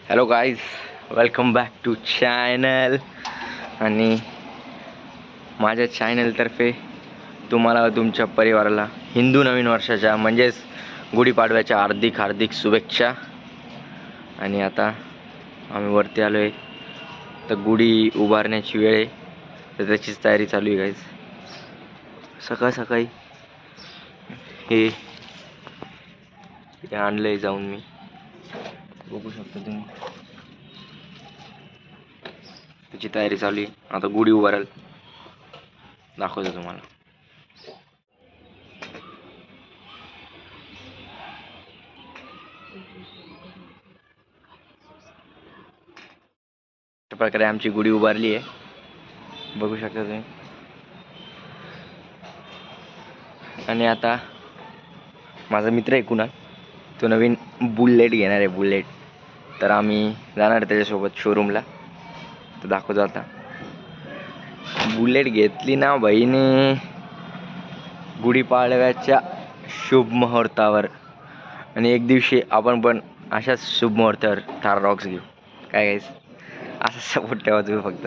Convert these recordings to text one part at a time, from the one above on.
Hello guys, welcome back to channel. आणि माझ्या चॅनलतर्फे तुम्हाला तुमच्या परिवाराला हिंदू नवीन वर्षाच्या म्हणजेच गुढीपाडव्याच्या हार्दिक हार्दिक शुभेच्छा. आणि आता आम्ही वरती आलो आहे, तर गुढी उभारण्याची वेळ आहे, तर त्याचीच तयारी चालू आहे गाईज. सकाळ सकाळी हे आणलं आहे जाऊन, मी बघू शकता तुम्ही, त्याची तयारी चालू आहे. आता गुढी उभारेल, दाखवतो तुम्हाला. अशा प्रकारे आमची गुढी उभारली आहे, बघू शकता तुम्ही. आणि आता माझा मित्र आहे कुणाल, तो नवीन बुलेट घेणार आहे, बुलेट. तर आम्ही जाणार आहे त्याच्यासोबत शोरूमला, तर दाखवतो. आता बुलेट घेतली ना बहिणी गुढीपाडव्याच्या शुभ मुहूर्तावर, आणि एक दिवशी आपण पण अशाच शुभ मुहूर्तावर थार रॉक्स घेऊ. काय गाईस, असं सपोर्ट ठेवा तुम्ही फक्त.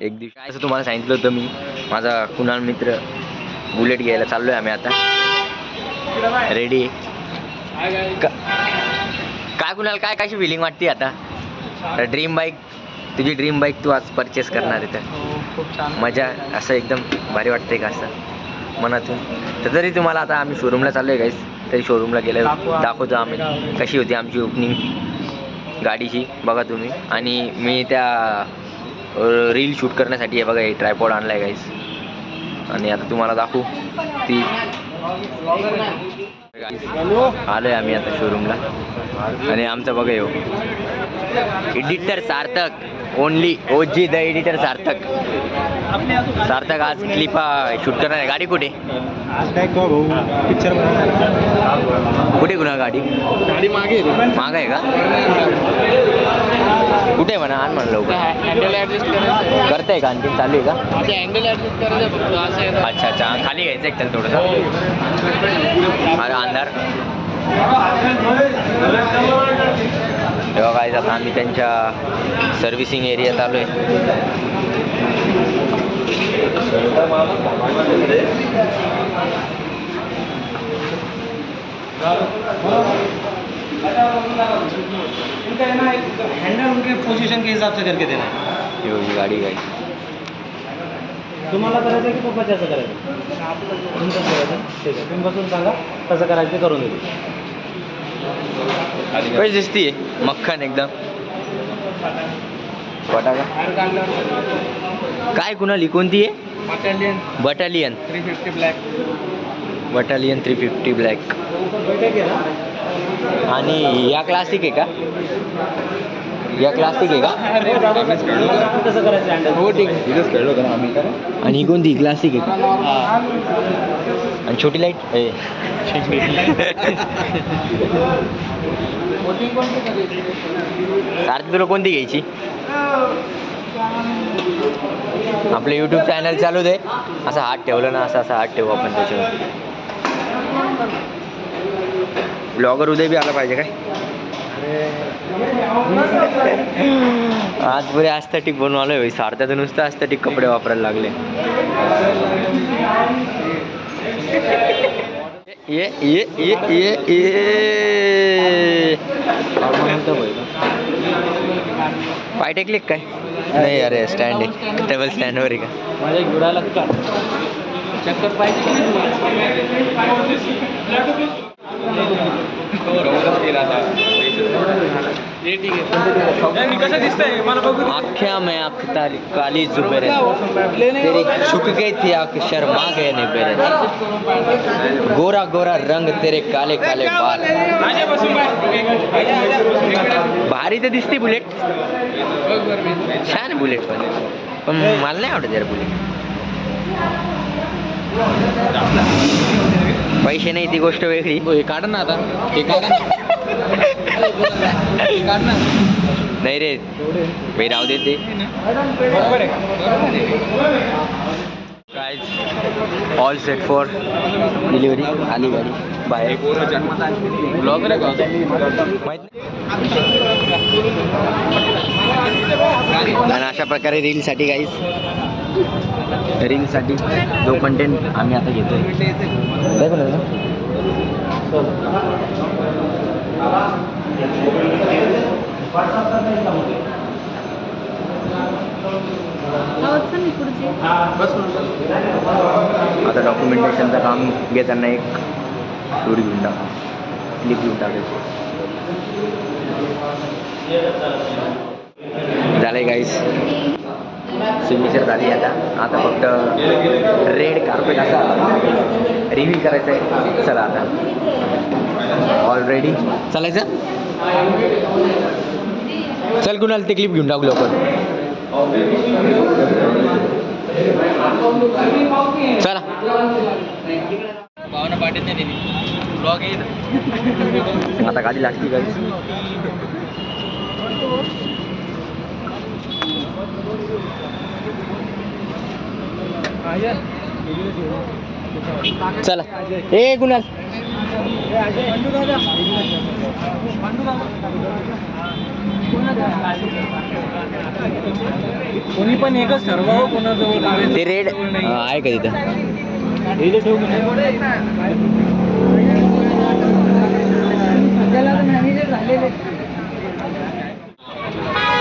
एक दिवशी काय असं तुम्हाला सांगितलं होतं मी, माझा कुणाल मित्र बुलेट घ्यायला चाललो आहे आम्ही. आता रेडी काय कुणाल, काय कशी फिलिंग वाटते आता? तर ड्रीम बाईक, तुझी ड्रीम बाईक तू आज परचेस करणार आहे, तर खूप छान मजा, असं एकदम भारी वाटतंय का असं मनातून? तर तरी तुम्हाला आता आम्ही शोरूमला चाललो आहे गाईस, तरी शोरूमला गेलं दाखवतो आम्ही कशी होती आमची ओपनिंग गाडीची, बघा तुम्ही. आणि मी त्या रील शूट करण्यासाठी हे बघा, हे ट्रायपॉड आणला आहे गाईस. आणि आता तुम्हाला दाखवू ती. आलोय आम्ही आता शोरूमला, आणि आमचा बघा येऊ एडिटर सार्थक, ओनली ओजी द एडिटर सार्थक. सार्थक आज क्लिप शूट करणार आहे. गाडी कुठे पिक्चर कुठे कुणा गाडी मागे माग आहे का? कुठे म्हणा, आण म्हणलं लवकर. हँडल ऍडजस्ट करायचं, करताय का? आणखी चालू आहे का? हँडल ऍडजस्ट करायचं. अच्छा अच्छा, खाली घ्यायचं एक त्याला थोडंसं. अरे अंधार. तेव्हा काय, आता आम्ही त्यांच्या सर्व्हिसिंग एरियात आलो आहे. हैंडल उनके पोजीशन के हिसाब से करके देना है. ही गाडी काय तुम्हाला करायचं की पप्पाचं करायचं? तुमचं करायचं, ठीक आहे. तुम्ही बसून सांगा कसं करायचं ते करून देऊ. कशी दिसतीये? मक्खन एकदम. बटाका काय कुणाली, कोणती आहे? Battalion battalion 350 black. Battalion 350 black. आणि या क्लासिक आहे का? या क्लासिक आहे का? कसं करायचं हँडल? हो ठीक आहे, तिथंच खेळलो का आम्ही. आणि ही कोणती क्लासिक आहे का? आणि छोटी लाईट सारखी तुला कोणती घ्यायची? आपलं यूट्यूब चॅनल चालू दे. असं हात ठेवलं ना, असं हात ठेवू आपण त्याच्यावर. ब्लॉगर उद्या बी आला पाहिजे काय? आज पुरे आस्थेटिक बनवून आलोय. सारख्याचं नुसतं आस्थेटिक कपडे वापरायला लागले. ये ये ये ये ये पाय टेकले काय? नाही अरे, स्टँड आहे, टेबल स्टँडवर आहे का? माझ्या घोडाला का चक्कर पाहिजे की कसं दिसतंय मला बघू. आख्या में आखता काली जुबेरे, तेरी झुक गई थी आँख शर्मा गए ने बेरे, गोरा गोरा रंग तेरे काले काले बाल. भारी तर दिसते बुलेट, छान बुलेट, पण मला नाही आवडत यार बुलेट. पैसे नाही ती गोष्ट वेगळी. हे काढ ना आता, हे काढ ना. नाही रे भाई, राहू दे ते. काय ऑल सेट फॉर डिलिव्हरी. आली गाडी बाहेर. ब्लॉगर आहे का? माहित नाही. आणि अशा प्रकारे रीलसाठी गाईज रीलसाठी जो कंटेंट आम्ही आता घेतोय आता डॉक्युमेंटेशनचं काम घेताना एक स्टोरी घेऊन टाक क्लिप घेऊन टाकायची झालंय गाईस सिग्नेचर झाली आता फक्त रेड कार्पेट असा रिव्हील करायचं आहे चला आता ऑलरेडी चालायचं चल कुणाला ते क्लिप घेऊन टाकू लवकर चला भावना पाठवत नाही त्यांनी ब्लॉग येईल आता गाडी लागती गाडी चला ए कुणाल कोणी पण एकच ठरवा कोणाजवळ ते रेड आहे का तिथं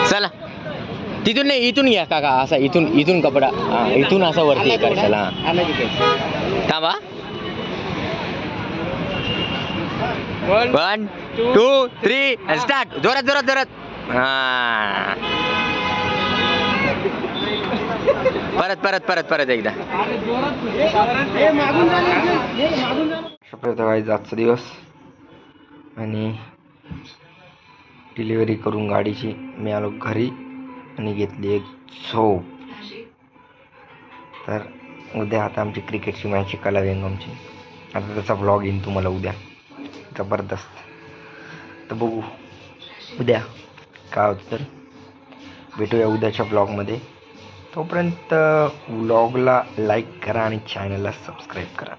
चला तिथून नाही इथून घ्या काका असा इथून कपडा इथून असा वरती करायला थांबा 1 2 3 स्टार्ट जोरात हा परत एकदा आजचा दिवस आणि डिलिव्हरी करून गाडीची मी आलो घरी आणि घेतली एक झोप तर उद्या आता आमची क्रिकेटची मॅच कला वेंगमची आता त्याचा व्लॉग येईन तुम्हाला उद्या जबरदस्त तर बघू उद्या काय होतं तर भेटूया उद्याच्या ब्लॉगमध्ये तोपर्यंत व्लॉगला लाईक करा आणि चॅनलला सबस्क्राईब करा